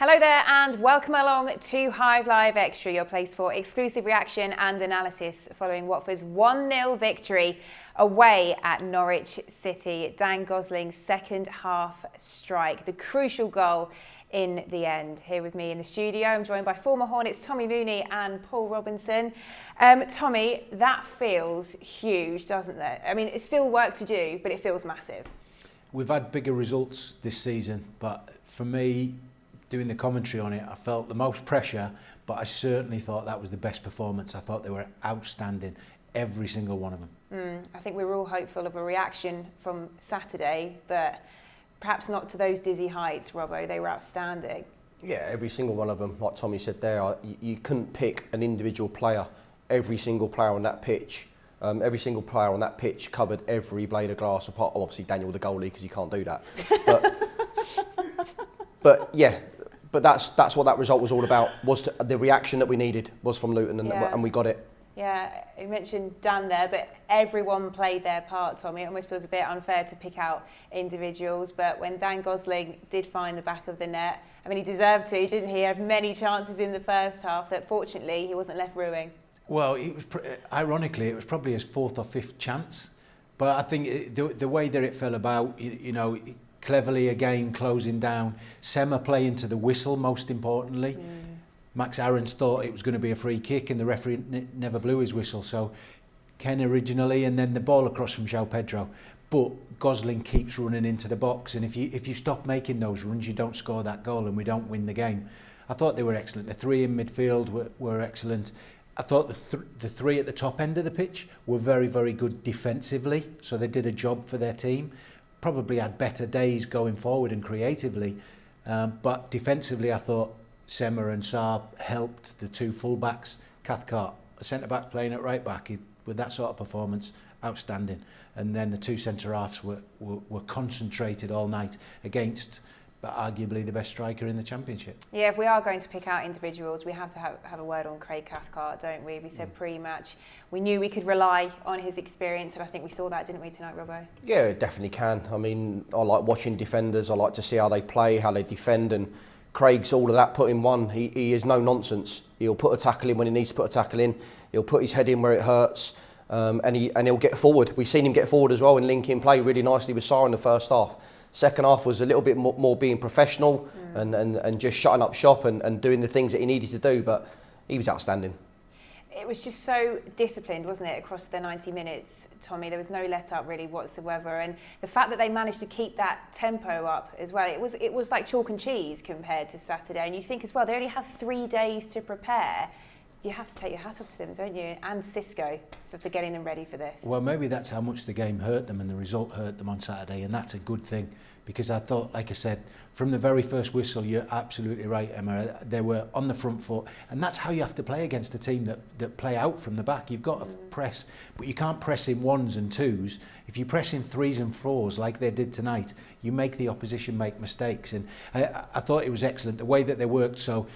Hello there and welcome along to Hive Live Extra, your place for exclusive reaction and analysis following Watford's 1-0 victory away at Norwich City. Dan Gosling's second half strike, the crucial goal in the end. Here with me in the studio, I'm joined by former Hornets Tommy Mooney and Paul Robinson. Tommy, that feels huge, doesn't it? I mean, it's still work to do, but it feels massive. We've had bigger results this season, but for me, doing the commentary on it, I felt the most pressure, but I certainly thought that was the best performance. I thought they were outstanding, every single one of them. I think we were all hopeful of a reaction from Saturday, but perhaps not to those dizzy heights, Robbo. They were outstanding. Yeah, every single one of them, like Tommy said there, you couldn't pick an individual player. Every single player on that pitch, every single player on that pitch covered every blade of grass, apart from obviously Daniel the goalie, because you can't do that. But yeah. But that's what that result was all about. The reaction that we needed was from Luton, and we got it. Yeah, you mentioned Dan there, but everyone played their part, Tommy. It almost feels a bit unfair to pick out individuals, but when Dan Gosling did find the back of the net, I mean, he deserved to, didn't he? He had many chances in the first half that fortunately he wasn't left ruining. Well, it was ironically, it was probably his fourth or fifth chance, but I think the way that it fell about, you know, cleverly again closing down, Sema playing to the whistle most importantly. Max Aarons thought it was going to be a free kick and the referee never blew his whistle, so Ken originally, and then the ball across from João Pedro, but Gosling keeps running into the box, and if you stop making those runs you don't score that goal and we don't win the game. I thought they were excellent. The three in midfield were excellent. I thought the three at the top end of the pitch were very, very good defensively, so they did a job for their team. Probably had better days going forward and creatively, but defensively I thought Sema and Sarr helped the two full-backs. Cathcart, a centre-back playing at right-back, with that sort of performance, outstanding. And then the two centre-halves were concentrated all night against arguably the best striker in the Championship. Yeah, if we are going to pick out individuals, we have to have a word on Craig Cathcart, don't we? We said pre-match, we knew we could rely on his experience, and I think we saw that, didn't we, tonight, Robbo? Yeah, it definitely can. I mean, I like watching defenders. I like to see how they play, how they defend, and Craig's all of that put in one. He is no nonsense. He'll put a tackle in when he needs to put a tackle in. He'll put his head in where it hurts, and he'll get forward. We've seen him get forward as well in linking play really nicely with Sarr in the first half. Second half was a little bit more being professional and just shutting up shop and doing the things that he needed to do, but he was outstanding. It was just so disciplined, wasn't it, across the 90 minutes, Tommy? There was no let-up really whatsoever, and the fact that they managed to keep that tempo up as well, it was like chalk and cheese compared to Saturday. And you think as well, they only have 3 days to prepare. You have to take your hat off to them, don't you? And Cisco for getting them ready for this. Well, maybe that's how much the game hurt them and the result hurt them on Saturday, and that's a good thing, because I thought, like I said, from the very first whistle, you're absolutely right, Emma, they were on the front foot, and that's how you have to play against a team that play out from the back. You've got to press, but you can't press in ones and twos. If you press in threes and fours like they did tonight, you make the opposition make mistakes, and I thought it was excellent, the way that they worked. So,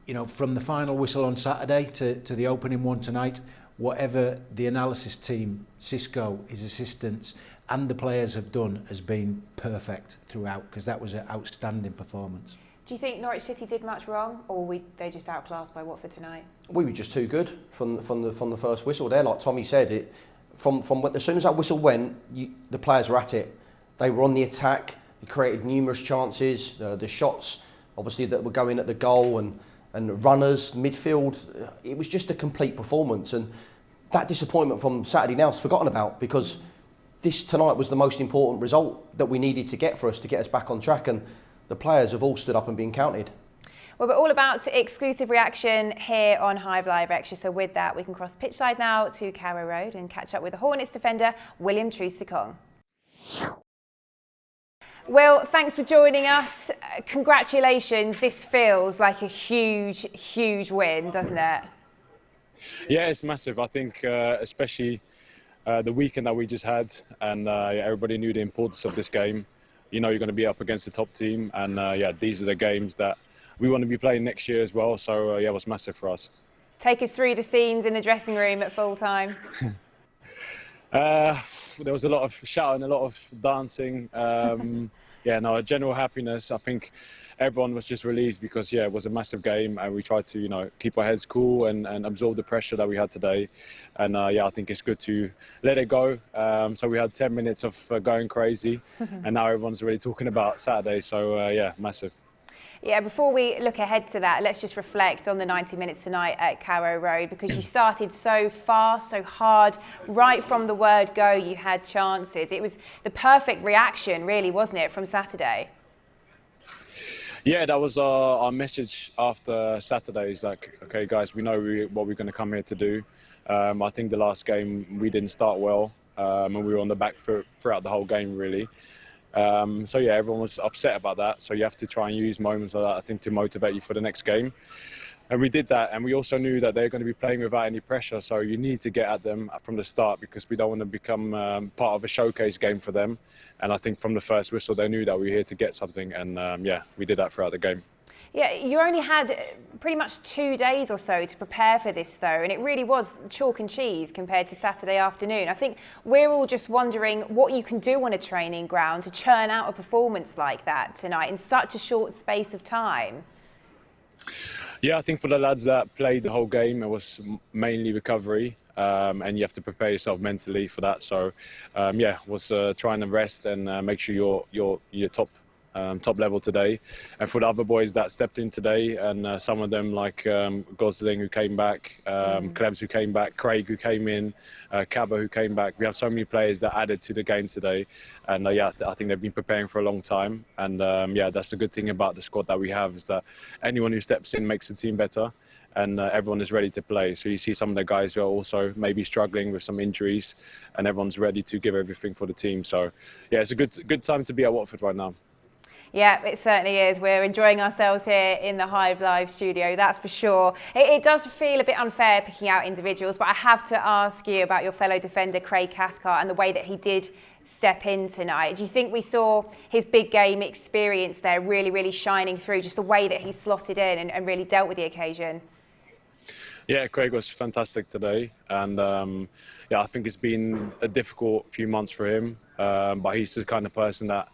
you know, from the final whistle on Saturday to the opening one tonight, whatever the analysis team, Cisco, his assistants and the players have done has been perfect throughout, because that was an outstanding performance. Do you think Norwich City did much wrong, or they just outclassed by Watford tonight? We were just too good from the first whistle there. Like Tommy said, as soon as that whistle went, the players were at it. They were on the attack. They created numerous chances. The shots, obviously, that were going at the goal and runners, midfield, it was just a complete performance. And that disappointment from Saturday now is forgotten about, because this tonight was the most important result that we needed to get for us to get us back on track, and the players have all stood up and been counted. Well, we're all about exclusive reaction here on Hive Live Extra, so with that we can cross pitchside now to Carrow Road and catch up with the Hornets defender William Troost-Ekong. Will, thanks for joining us. Congratulations. This feels like a huge, huge win, doesn't it? Yeah, it's massive. I think especially the weekend that we just had, and everybody knew the importance of this game. You know, you're going to be up against the top team, and yeah, these are the games that we want to be playing next year as well. So yeah, it was massive for us. Take us through the scenes in the dressing room at full time. There was a lot of shouting, a lot of dancing. yeah, no, general happiness. I think everyone was just relieved because, yeah, it was a massive game and we tried to, you know, keep our heads cool and absorb the pressure that we had today. And, yeah, I think it's good to let it go. So we had 10 minutes of going crazy and now everyone's really talking about Saturday. So, yeah, massive. Yeah, before we look ahead to that, let's just reflect on the 90 minutes tonight at Carrow Road, because you started so fast, so hard. Right from the word go, you had chances. It was the perfect reaction, really, wasn't it, from Saturday? Yeah, that was our message after Saturday. Is like, okay, guys, we know what we're going to come here to do. I think the last game we didn't start well, and we were on the back foot throughout the whole game, really. So yeah, everyone was upset about that. So you have to try and use moments like that, I think, to motivate you for the next game. And we did that. And we also knew that they're going to be playing without any pressure. So you need to get at them from the start because we don't want to become part of a showcase game for them. And I think from the first whistle, they knew that we were here to get something. And yeah, we did that throughout the game. Yeah, you only had pretty much 2 days or so to prepare for this, though, and it really was chalk and cheese compared to Saturday afternoon. I think we're all just wondering what you can do on a training ground to churn out a performance like that tonight in such a short space of time. Yeah, I think for the lads that played the whole game, it was mainly recovery. And you have to prepare yourself mentally for that. So, yeah, was trying to rest and make sure you're top level today. And for the other boys that stepped in today, and some of them like Gosling who came back, Clevs who came back, Craig who came in, Cabba who came back. We have so many players that added to the game today. And yeah, I think they've been preparing for a long time. And yeah, that's the good thing about the squad that we have, is that anyone who steps in makes the team better. And everyone is ready to play. So you see some of the guys who are also maybe struggling with some injuries, and everyone's ready to give everything for the team. So yeah, it's a good time to be at Watford right now. Yeah, it certainly is. We're enjoying ourselves here in the Hive Live studio, that's for sure. It does feel a bit unfair picking out individuals, but I have to ask you about your fellow defender, Craig Cathcart, and the way that he did step in tonight. Do you think we saw his big game experience there really shining through, just the way that he slotted in and really dealt with the occasion? Yeah, Craig was fantastic today. And yeah, I think it's been a difficult few months for him, but he's the kind of person that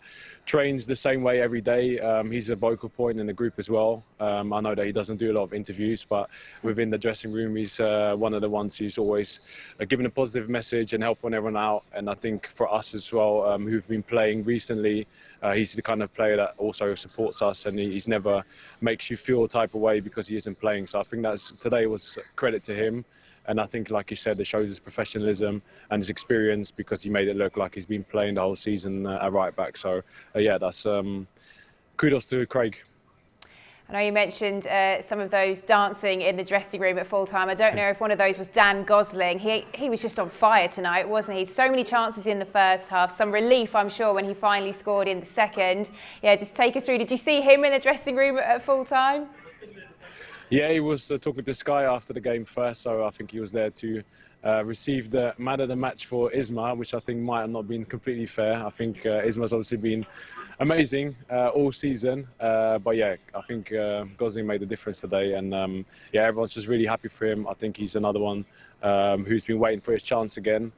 trains the same way every day. He's a vocal point in the group as well. I know that he doesn't do a lot of interviews, but within the dressing room, he's one of the ones who's always giving a positive message and helping everyone out. And I think for us as well, who've been playing recently, he's the kind of player that also supports us, and he's never makes you feel a type of way because he isn't playing. So I think today was credit to him. And I think, like you said, it shows his professionalism and his experience, because he made it look like he's been playing the whole season at right back. So, yeah, that's kudos to Craig. I know you mentioned some of those dancing in the dressing room at full time. I don't know if one of those was Dan Gosling. He was just on fire tonight, wasn't he? So many chances in the first half. Some relief, I'm sure, when he finally scored in the second. Yeah, just take us through. Did you see him in the dressing room at full time? Yeah, he was talking to Sky after the game first, so I think he was there to receive the man of the match for Isma, which I think might have not been completely fair. I think Isma's obviously been amazing all season, but yeah, I think Gosling made a difference today, and yeah, everyone's just really happy for him. I think he's another one who's been waiting for his chance again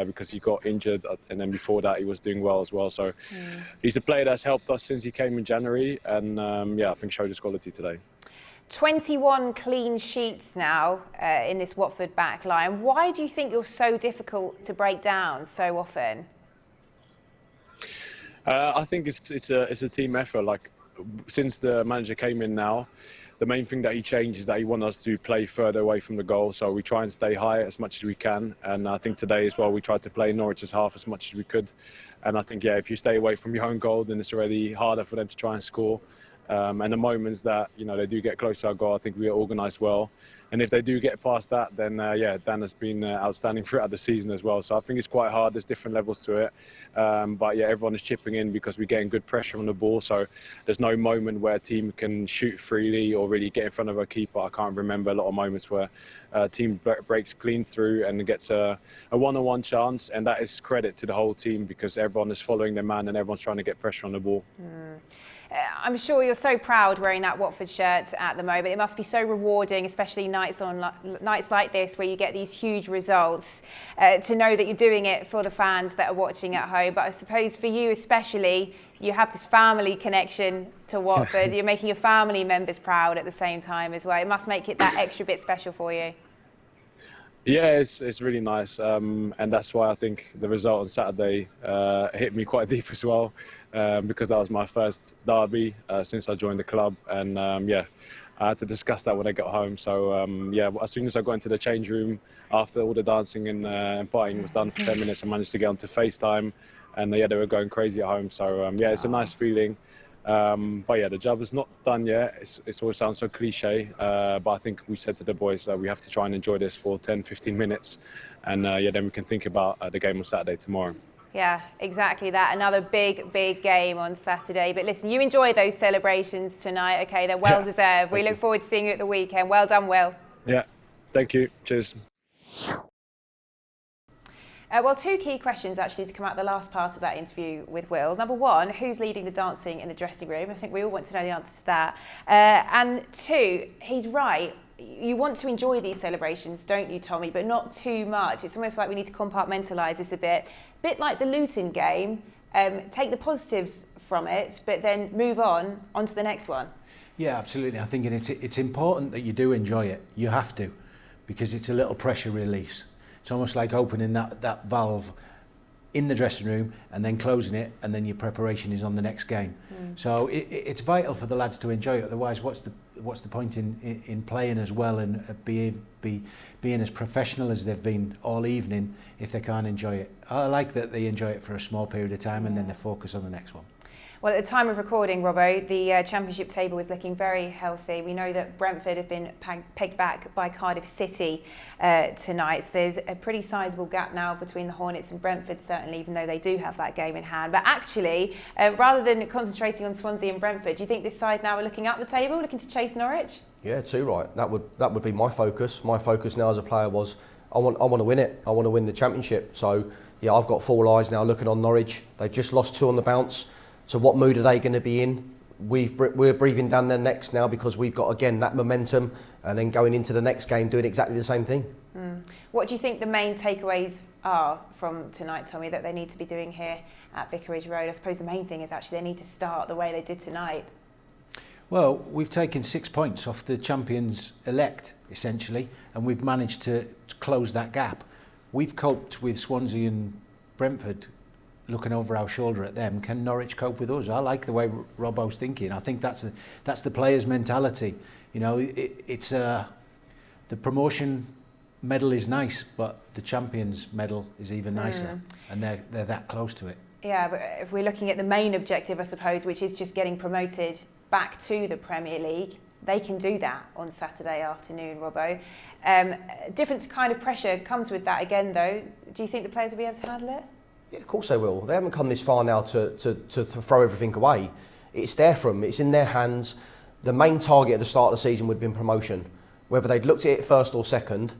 because he got injured, and then before that he was doing well as well. So he's a player that's helped us since he came in January, and yeah, I think showed his quality today. 21 clean sheets now in this Watford back line. Why do you think you're so difficult to break down so often? I think it's a team effort. Like, since the manager came in now, the main thing that he changed is that he wants us to play further away from the goal. So we try and stay high as much as we can. And I think today as well, we tried to play Norwich's half as much as we could. And I think, yeah, if you stay away from your own goal, then it's already harder for them to try and score. And the moments that, you know, they do get close to our goal, I think we are organised well. And if they do get past that, then yeah, Dan has been outstanding throughout the season as well. So I think it's quite hard. There's different levels to it. But yeah, everyone is chipping in because we're getting good pressure on the ball. So there's no moment where a team can shoot freely or really get in front of a keeper. I can't remember a lot of moments where a team breaks clean through and gets a one-on-one chance. And that is credit to the whole team, because everyone is following their man and everyone's trying to get pressure on the ball. I'm sure you're so proud wearing that Watford shirt at the moment. It must be so rewarding, especially nights like this where you get these huge results, to know that you're doing it for the fans that are watching at home. But I suppose for you especially, you have this family connection to Watford. You're making your family members proud at the same time as well. It must make it that extra bit special for you. Yeah, it's really nice, and that's why I think the result on Saturday hit me quite deep as well, because that was my first derby since I joined the club, and I had to discuss that when I got home. So as soon as I got into the change room, after all the dancing and partying was done for 10 minutes, I managed to get onto FaceTime, and they were going crazy at home. So it's a nice feeling. But the job is not done yet. It always sounds so cliche, but I think we said to the boys that we have to try and enjoy this for 10-15 minutes, and then we can think about the game on Saturday tomorrow. Yeah, exactly that. Another big game on Saturday. But listen, you enjoy those celebrations tonight, okay? They're well deserved. We look forward to seeing you at the weekend. Well done, Will. Yeah, thank you. Cheers. Well, two key questions actually to come out the last part of that interview with Will. Number one, who's leading the dancing in the dressing room? I think we all want to know the answer to that. And two, he's right. You want to enjoy these celebrations, don't you, Tommy? But not too much. It's almost like we need to compartmentalise this a bit like the Luton game. Take the positives from it, but then move on to the next one. Yeah, absolutely. I think it's important that you do enjoy it. You have to, because it's a little pressure release. It's almost like opening that valve in the dressing room and then closing it, and then your preparation is on the next game. So it's vital for the lads to enjoy it. Otherwise, what's the point in playing as well and being as professional as they've been all evening if they can't enjoy it? I like that they enjoy it for a small period of time and then they focus on the next one. Well, at the time of recording, Robbo, the Championship table is looking very healthy. We know that Brentford have been pegged back by Cardiff City tonight. So there's a pretty sizable gap now between the Hornets and Brentford, certainly, even though they do have that game in hand. But actually, rather than concentrating on Swansea and Brentford, do you think this side now are looking up the table, looking to chase Norwich? Yeah, too right. That would be my focus. My focus now as a player was I want to win it. I want to win the Championship. So yeah, I've got full eyes now looking on Norwich. They've just lost 2 on the bounce. So what mood are they going to be in? We're breathing down their necks now because we've got, again, that momentum, and then going into the next game doing exactly the same thing. What do you think the main takeaways are from tonight, Tommy, that they need to be doing here at Vicarage Road? I suppose the main thing is actually they need to start the way they did tonight. Well, we've taken 6 points off the champions-elect, essentially, and we've managed to close that gap. We've coped with Swansea and Brentford looking over our shoulder at them. Can Norwich cope with us? I like the way Robbo's thinking. I think that's the players' mentality. You know, it's the promotion medal is nice, but the champions medal is even nicer, and they're that close to it. Yeah, but if we're looking at the main objective, I suppose, which is just getting promoted back to the Premier League, they can do that on Saturday afternoon, Robbo. Different kind of pressure comes with that again, though. Do you think the players will be able to handle it? Yeah, of course they will. They haven't come this far now to throw everything away. It's there for them. It's in their hands. The main target at the start of the season would have been promotion. Whether they'd looked at it first or second,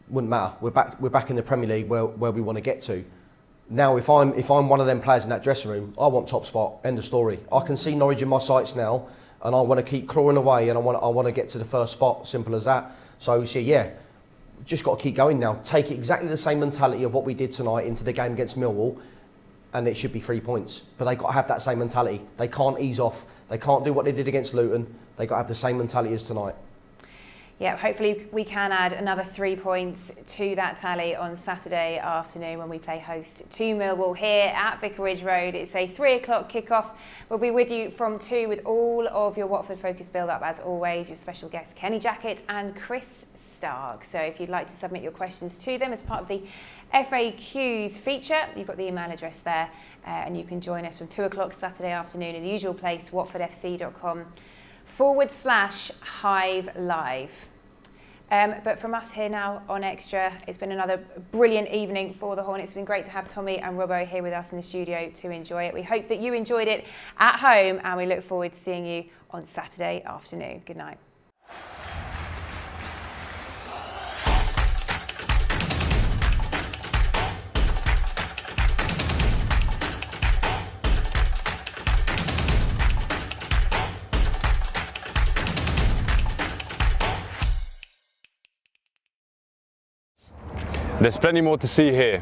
wouldn't matter. We're back in the Premier League where we want to get to. Now, if I'm one of them players in that dressing room, I want top spot. End of story. I can see Norwich in my sights now, and I want to keep crawling away, and I want to get to the first spot. Simple as that. So yeah. Just got to keep going now. Take exactly the same mentality of what we did tonight into the game against Millwall, and it should be 3 points. But they got to have that same mentality. They can't ease off. They can't do what they did against Luton. They got to have the same mentality as tonight. Yeah, hopefully we can add another 3 points to that tally on Saturday afternoon when we play host to Millwall here at Vicarage Road. It's a 3 o'clock kickoff. We'll be with you from 2 with all of your Watford focus build-up as always. Your special guests Kenny Jackett and Chris Stark. So if you'd like to submit your questions to them as part of the FAQs feature, you've got the email address there, and you can join us from 2 o'clock Saturday afternoon in the usual place, watfordfc.com/Hive Live. But from us here now on Extra, it's been another brilliant evening for the Hornets. It's been great to have Tommy and Robbo here with us in the studio to enjoy it. We hope that you enjoyed it at home, and we look forward to seeing you on Saturday afternoon. Good night. There's plenty more to see here.